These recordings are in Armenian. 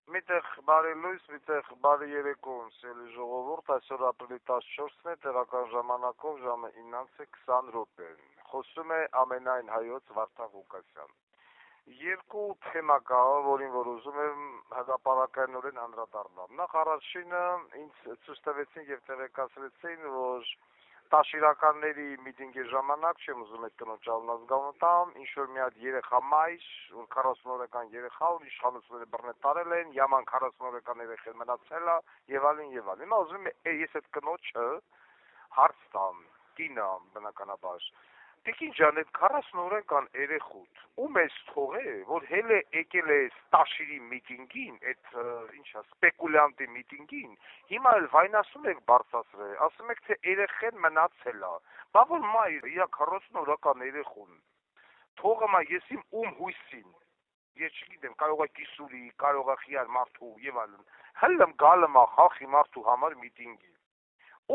Միտեղ բարի լույս, միտեղ բարի երեկո, սիրելի ժողովուրդ, այսօր ապրիլի 14-ն է, տեղական ժամանակով ժամը 9:20 րոպեն։ Խոսում է ամենայն հայոց Վարդան Ղուկասյան։ Երկու թեմա կա, որին որ ուզում եմ հրապարակայնորեն անդրադառնալ։ Նախ առաջինը ինձ ցույց տվեցին եւ տեղեկացրեցին, որ տաշիրականների միտինգի ժամանակ, չեմ ուզում այդ կնոջ անունը զգամ, ինչ-որ մի հատ երեխա մայր, որ 40-օրական երեխա, որ իշխանությունները բռնել տարել են, yaman 40-օրական երեխան մնացել է, եւ այլն եւ այլն։ Հիմա ուզում եմ ես այդ կնոջը հարց տամ, կինը բնականաբար։ Տիկին ջան, այդ 40-օրական երեխուդ ում ես թողել, որ հելը եկել է տաշիրի միտինգին, այդ ինչա, սպեկուլյանտի միտինգին, հիմա էլ վայնասում եք բարձրացրել, ասում եք թե երեխեն մնացել է։ Բա որ մայր, իր 40-օրական երեխուն թողը մա ես իմ ում հույսին։ Ես չգիտեմ, կարող է կիսուրի, կարող է խիար մարդու եւ այլն։ Հəlləm գալım է խախի մարդու համար միտինգի։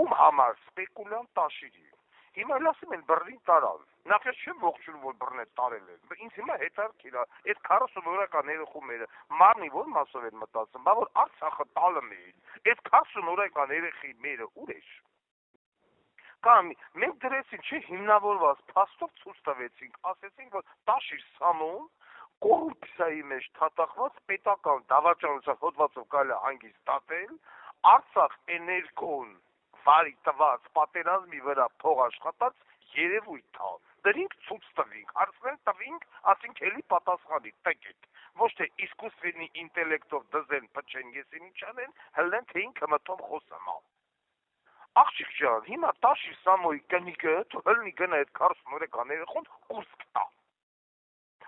Ում համար սպեկուլյանտ տաշիրի։ Հիմա ասում են բռնին տարավ։ Նախ ես չեմ ողջունում, որ բռնել տարել են։ Ինձ հիմա հետաքրքիր է, այդ 40-օրական երեխու մերը մարմնի ո՞ր մասով են մտածում, բա որ Արցախը տալը մերին։ Այդ 40-օրական երեխի մերը ուր է։ Կամ մենք դրեցին չէ հիմնավորված փաստով ցույց տվեցինք, ասեցինք, որ տաշիր սամոն կոռուպցիայի մեջ թաթախված պետական դավաճանության հոդվածով կարելի է հանգիստ դատել, Արցախ էներգոն վարի տված պատերազմի վրա փող աշխատած երևույթ է։ Դրինք ցույց տվինք, հարցնել տվինք, ասինք էլի պատասխանի, տեկեք։ Ոչ թե իսկուսվենի ինտելեկտով դզեն փչեն եսին ինչ անեն, հլեն թե ինքը մտով խոսում է։ Աղջիկ ջան, հիմա տաշի սամոյի կնիկը դու հլնի գնա այդ 40-օրական երեխուն կուրս կտա։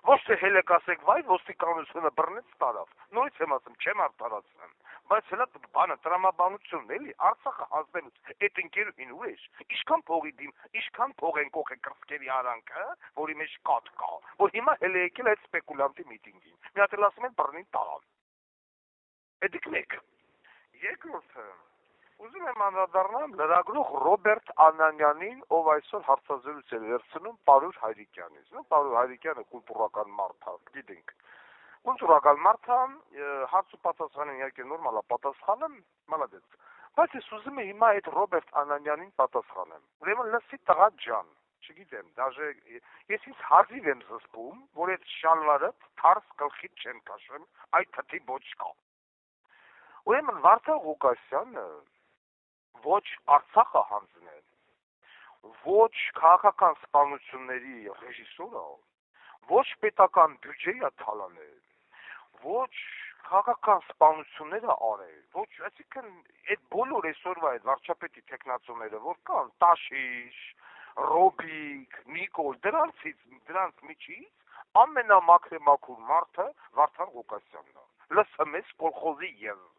Ոչ թե հելեք ասեք, վայ ոստիկանությունը բռնեց տարավ։ Նորից եմ ասում, չեմ արդարացնում, բայց հլա բանը տրամաբանությունն էլի, Արցախը հանձնելուց, այդ ընկերուհին ուր է, ինչքան փողի դիմ, ինչքան փող են կողե կրծքերի արանքը, որի մեջ կաթ կա, որ հիմա հել է եկել այդ սպեկուլյանտի միտինգին։ Մի հատ էլ ասում են բռնին տարավ։ Էդիկ մեկ։ Երկրորդը ուզում եմ անդրադառնալ լրագրող Ռոբերտ Անանյանին, ով այսօր հարցազրույց է վերցնում Պարուր Հայրիկյանից։ Պարուր Հայրիկյանը կուլտուրական մարդ է, գիտենք։ Կուլտուրական մարդ է, հարց ու պատասխանը իհարկե նորմալ է, պատասխանը մալադեց։ Բայց ես ուզում եմ հիմա այդ Ռոբերտ Անանյանին պատասխանեմ։ Ուրեմն լսի տղա ջան, չգիտեմ, դաժե ես ինձ հազիվ եմ զսպում, որ այդ շալվարը թարս գլխից չեն քաշում, այդ թթի ոչ կա։ Ուրեմն Վարդան Ղուկասյանը ոչ Արցախը հանձնել, ոչ քաղաքական սպանությունների ռեժիսորը, ոչ պետական բյուջեը թալանել, ոչ քաղաքական սպանությունները արել, ոչ, այսինքն այդ բոլոր այսօրվա այդ վարչապետի տեխնացուները, որ կան, Տաշիշ, Ռոբիկ, Նիկոլ, դրանց միջից ամենամաքրեմաքուր մարդը Վարդան Ղուկասյանն է։ ԼՍՄ կոլխոզի եզր։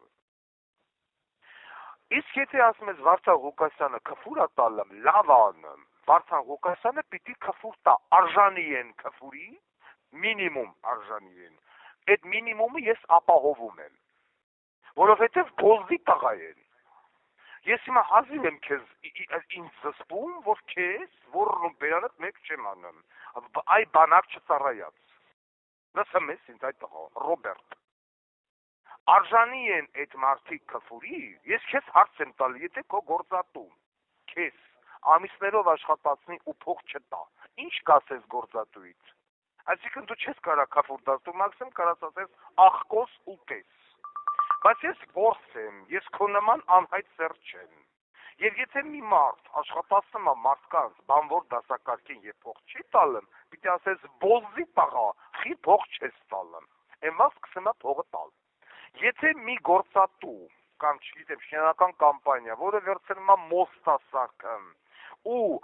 Իսկ եթե ասում ես Վարդան Ղուկասյանը քֆուր է տալում, լավ անում, Վարդան Ղուկասյանը պիտի քֆուր տա, արժանի են քֆուրի, մինիմում արժանի են։ Այդ մինիմումը ես ապահովում եմ, որովհետև բոզդի տղա են։ Ես հիմա հազիվ եմ քեզ ինձ զսպում, որ քեզ, որն ու բերանդ մեկ չեմ անում, այ բանակ չծառայած։ Լսում ես ինձ այդ տղա, Ռոբերտ։ Արժանի են այդ մարդիկ քֆուրի, ես քեզ հարց եմ տալի, եթե քո գործատում քեզ ամիսներով աշխատացնի ու փող չտա, ինչ կասես գործատուից։ Այսինքն դու չես կարա քֆուր տաս, դու մաքսիմում կարաս ասես աղկոս ու կես։ Բայց ես ворս եմ, ես քո նման անհայտ սերտ չեմ։ Եվ եթե մի մարդ աշխատացնում է մարդկանց բանվոր դասակարգին եւ փող չի տալում, պիտի ասես բոզի տղա, խի փող չես տալում։ Էմա սկսում է փողը տալ։ Եթե մի գործատու կամ չգիտեմ շինական կամպանիա, որը վերցնում է մոստասակը ու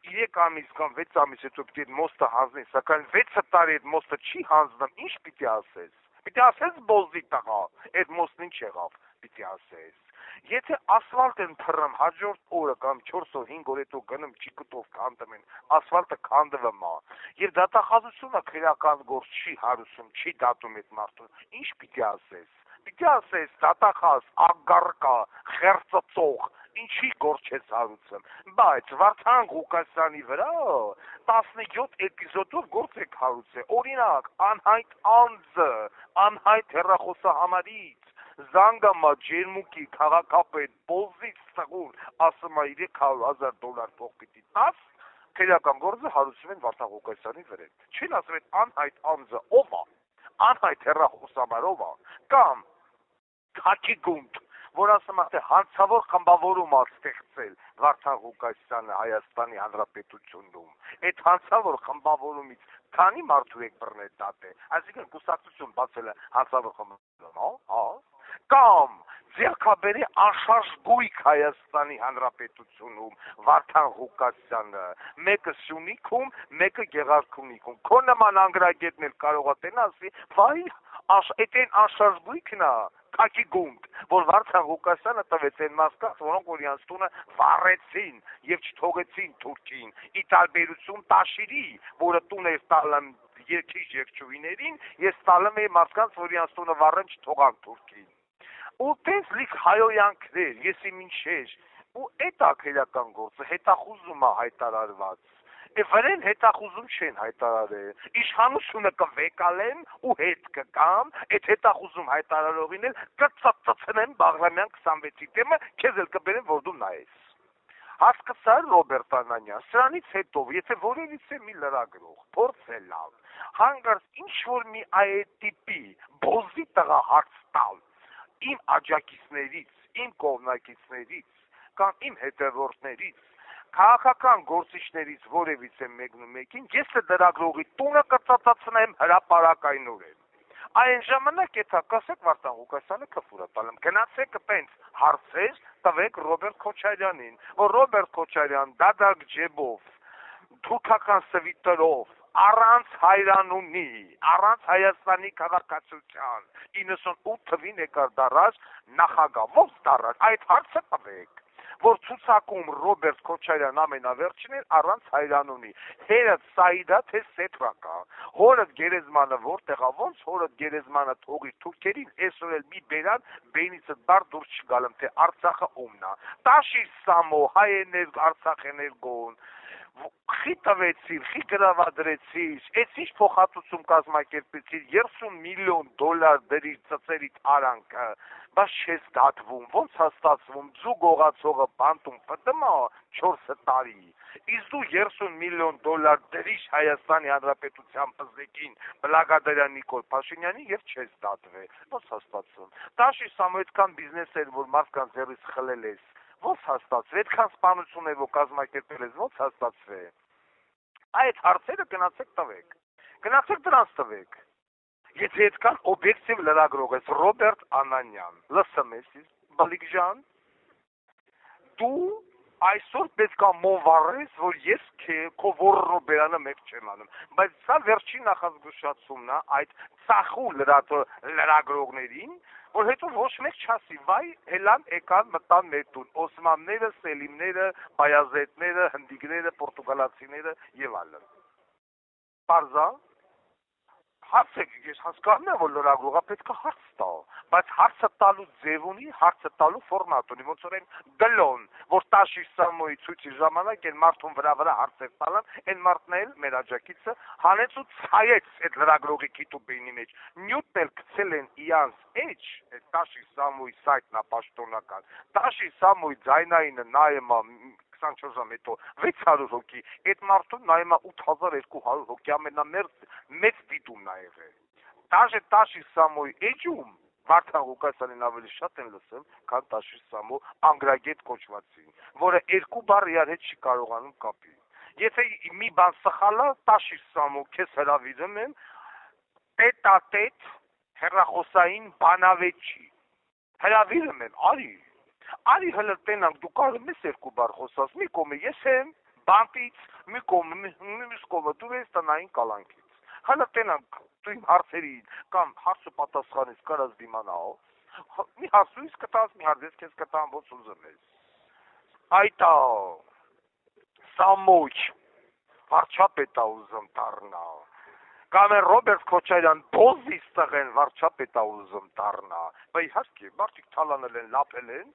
3 ամիս կամ 6 ամիս հետո պիտի մոստը հանձնի, սակայն 6 տարի այդ մոստը չի հանձնում, ինչ պիտի ասես։ Պիտի ասես բոզի տղա, այդ մոստն ինչ եղավ, պիտի ասես։ Եթե ասֆալտ են թռում հաջորդ օրը կամ 4 օր 5 օր հետո գնում ճիկուտով քանդում են, ասֆալտը քանդվում է, եւ դատախազությունը քրեական գործ չի հարուսում, չի դատում այդ մարդուն, ինչ պիտի ասես։ Պիտի ասես դատախազ, ագարկա, խերծծող, ինչի գործ չես հարուցում, բայց Վարդան Ղուկասյանի վրա 17 էպիզոդով գործ եք հարուցել, օրինակ, անհայտ անձը, անհայտ հեռախոսահամարից, Զանգամա ջերմուկի քաղաքապետ Բոզից ծղուր, ասում է $300,000 փող պիտի տաս, քրեական գործը հարուցում են Վարդան Ղուկասյանի վրա, չեն ասում են անհայտ անձը ով է, անհայտ հեռախոսահամարով է, կամ Քաքի գունդ, որ ասում է, թե հանցավոր խմբավորում է ստեղծել Վարդան Ղուկասյանը Հայաստանի Հանրապետությունում, այդ հանցավոր խմբավորումից քանի մարդու եք բռնել դատել, այսինքն կուսակցություն բացել է հանցավոր խմբավորում, կամ ձեռքաբերի անշարժ գույք Հայաստանի Հանրապետությունում Վարդան Ղուկասյանը, մեկը Սյունիքում, մեկը Գեղարքունիքում, քո նման անգրագետն էլ կարող է տենա ասի, վայ, այդ այն անշարժ գույքն է, Քաքի գունդ, որ Վարդան Ղուկասյանը տվեց այն մասկաց, որոնք որ իրանց տունը վառեցին եւ չթողեցին Թուրքին, ի տարբերություն Տաշիրի, որը տուն էր տալը երկրի երկչուհիներին, ես տալում էի մարդկանց, որ իրանց տունը վառեն չթողան Թուրքին։ Ու տես լիք հայոյանքներ, եսի մինչեր, ու էդ է քրեական գործը, հետախուզում է հայտարարված։ Վրեն հետախուզում չեն հայտարարել, իշխանությունը կվեկալեն ու հետ կգամ, այդ հետախուզում հայտարարողին էլ կծծծնեն Բաղրամյան 26-ի տեմը, քեզ էլ կբերեն, որ դու նայես։ Հասկացար Ռոբերտ Անանյան, սրանից հետո, եթե որևիցե մի լրագրող փորձել լավ, հանգարց ինչ-որ մի այետիպի բոզի տղա հարց տալ, իմ աջակիցներից, իմ կողմնակիցներից, կամ իմ հետևորդներից, քաղաքական գործիչներից որևիցե մեկին, ես լրագրողի տունը կծածացնեմ հրապարակայնորեն։ Այն ժամանակ եթե կասեք Վարդան Ղուկասյանը քֆուր է տալում, գնացեք տենց հարցեր տվեք Ռոբերտ Քոչարյանին, որ Ռոբերտ Քոչարյան դադարք ջեբով, թուրքական սվիթերով, առանց հայրանունի, առանց Հայաստանի քաղաքացիության 98 թվին եկար դարած նախագահ, ո՞ց դարած, այդ հարցը տվեք, որ ցուցակում Ռոբերտ Քոչարյան ամենավերջին էր առանց հայրանունի, հերդ Սաիդա թե Սեթրակա, հորդ Գերեզմանը որտեղ է, ոնց հորդ Գերեզմանը թողի թուրքերին, այսօր էլ մի բերան բենիցը դար դուրս չգալım, թե Արցախը ումն է, Տաշիր Սամո, հայերներ Արցախ էներգոն, խի տվեցիր, խի գրավադրեցիր, այս ինչ փոխհատուցում կազմակերպեցիր, $30 միլիոն դրիր ծծերիդ արանքը, բայց չես դատվում, ոնց է ստացվում, ձու գողացողը բանտում պտում է 4 տարի, իսկ դու $30 միլիոն դրիր Հայաստանի Հանրապետության բզեկին, Բլագադարյան Նիկոլ Փաշինյանին եւ չես դատվել, ոնց է ստացվում, Տաշիր Սամո այդքան բիզնես էր, որ մարդկանց ձեռից խլել ես, ոնց հաստատվի, այդքան սպանություն է, որ կազմակերպել ես, ոնց հաստատվի, այդ հարցերը գնացեք տվեք, գնացեք դրանց տվեք, եթե այդքան օբյեկտիվ լրագրող ես, Ռոբերտ Անանյան, լսում ես, բալիկ ջան, դու այսօր պետք է մովառես, որ ես քո ոռնո բերանը մեկ չեմ անում, բայց սա վերջին նախազգուշացումն է այդ ծախու լրագրողներին, որ հետո ոչ մեկ չասի, վայ, հելան եկան մտան մեր տուն, Օսմանները, Սելիմները, Բայազետները, հնդիկները, պորտուգալացիները եւ այլն։ Պարզա, հարց եք, ես հասկանում եմ, որ լրագրողը պետք է հարց տա, բայց հարցը տալու ձև ունի, հարցը տալու ֆորմատ ունի, ոնց որ այն գլոն, որ Տաշիր Սամոյի ցույցի ժամանակ այն մարդուն վրա հարցեր տալան, այն մարդն էլ մեր աջակիցը հանեց ու ցայեց այդ լրագրողի քիթուբեյնի մեջ, նյութն էլ գցել են իրանց էջ, այդ Տաշիր Սամոյի սայթն է պաշտոնական, Տաշիր Սամոյի ձայնայինը նայում է 24 ժամ հետո 600 հոգի, այդ մարդուն նայում է 8200 հոգի, ամենամեծ դիտումն է եղել։ Դաժե Տաշիր Սամոյի էջում Վարդան Ղուկասյանին ավելի շատ են լսել, քան Տաշիր Սամո անգրագետ կոչվածին, որը երկու բառ իրար հետ չի կարողանում կապի։ Եթե մի բան սխալ է, Տաշիր Սամո, քեզ հրավիրում եմ տետ-ա-տետ հեռախոսային բանավեճի։ Հրավիրում եմ, արի հələ տենանք, դու կարող ես երկու բառ խոսած, մի կողմը ես եմ, բանտից, մի կողմը դու ես տնային կալանքից։ Հələ տենանք, դու իմ հարցերին, կամ հարցը պատասխանից կարաս դիմանալ, մի հարցույց կտաս, մի հարց ես քեզ կտամ, ոնց ուզում ես։ Այտա, Սամոյ, վարչապետ է ուզում դառնալ։ Կամ են Ռոբերտ Քոչարյան բոզից տղեն վարչապետ է ուզում դառնալ։ Բայց իհարկե, մարդիկ թալանել են, լափել են,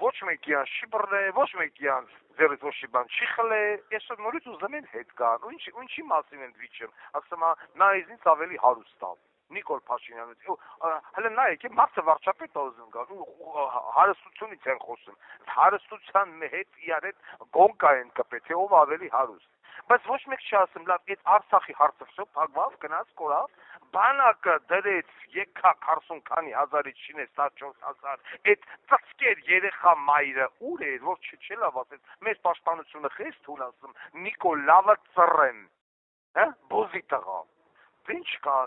ոչ մեկյան չի բռնե, ոչ մեկյան ձեռից ոչ մի բան չի խլե, այսօր նորից ուզում են հետ գան, ու ինչի մասին են վիճում, ասում է, նա ինձ ավելի հարուստ է, Նիկոլ Փաշինյանը, հələ նայեք, մարդը վարչապետ է ուզում գալ, ու հարստությունից են խոսում, հարստության հետ իրար հետ գոնկա են կպել, թե ով ավելի հարուստ, բայց ոչ մեկ չի ասում, լավ, այդ Արցախի հարցը վсё փակվավ, գնաց կորավ, բանակը դրեց եկա 40 քանի հազարից շինեց 14,000, այդ ծծկեր երեխա մայրը ուր էր, որ չի լավ ասեց, մեր պաշտպանությունը խես թույլ ասում, Նիկոլ լավը ծռեն, բոզի տղա, ինչ կա,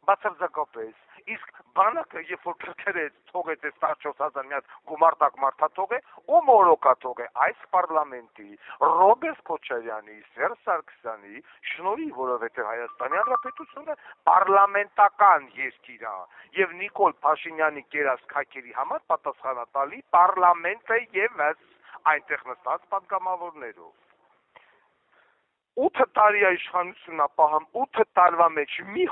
բացարձակապես, իսկ բանակը երբ որ քրքրեց, թողեց այս 14,000 մի հատ գումարտակ մարդա թողե, ու մորոկա թողե, այս պարլամենտի, Ռոբերտ Քոչարյանի, Սերժ Սարգսյանի, շնորհիվ, որովհետև Հայաստանի Հանրապետությունը պարլամենտական երկիր է, եւ Նիկոլ Փաշինյանի կերած քայքերի համար պատասխանատալի պարլամենտը եւս այնտեղ նստած պատգամավորներով 8 տարի իշխանություն ապահամ 8 տարվա մեջ մի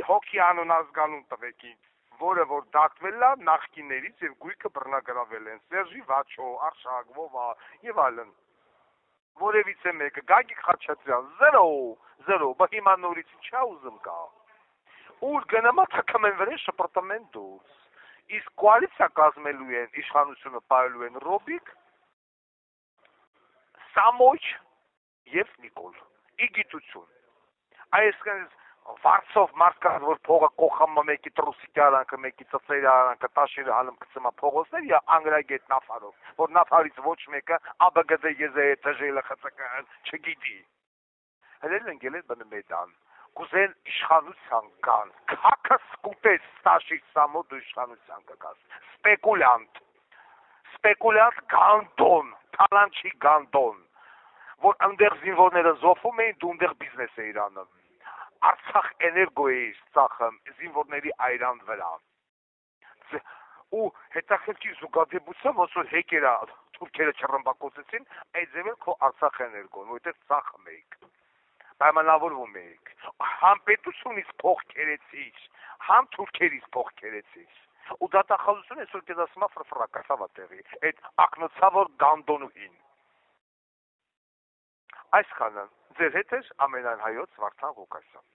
հոգի անուն ազգանուն տվեք ինձ, որը որ դատվել է նախկիններից եւ գույքը բռնագրավել են Սերժի Վաչո, Արշակ, Վովա եւ այլն։ Որևիցե մեկը Գագիկ Խաչատրյան 0, բա հիմա նորից ինչա ուզում կա։ Ուր գնամա թքում են վրան շպրտում են դուրս։ Իսկ կոալիցիա կազմելու են իշխանությունը պահելու են Ռոբիկ, Սամոյ եւ Նիկոլ, իգիտություն, այսինքն վարձով մարդկանց, որ փողը կողամը մեկի տրուսիկի արանքը, մեկի ծծերի արանքը, տաշիրը հալում կծմա փողոցներ եւ անգրագետ նավարով, որ նավարից ոչ մեկը ԱԲԳԴ եզե դժելը խծկան չգիտի։ Հենց են գելել բնմեդան, կուզեն իշխանության կան, քաքը սկուտես ստաշի սամոդ իշխանության կգաս, սպեկուլյանտ գանդոն, թալանչի գանդոն, որ ընդեղ զինվորները զոհվում էին, դու ընդեղ բիզնես էիր անում։ Արցախ էներգո էիր ծախում զինվորների այրան վրա։ Ու հետաքրքիր զուգադեպությամբ ոնց որ հեկերա թուրքերը չռմբակոծեցին, այդ ձև էլ քո Արցախ էներգոն, որտեղ ծախում էիք։ Պայմանավորվում էիք։ Համ պետությունից փող քերեցիր, համ թուրքերից փող քերեցիր։ Ու դատախազությունը այսօր դες ասում է ֆրֆրակացավա տեղի, այդ ակնոցավոր գանդոնուհին։ Այսքանը ձեր հետ էր ամենայն հայոց Վարդան Ղուկասյան։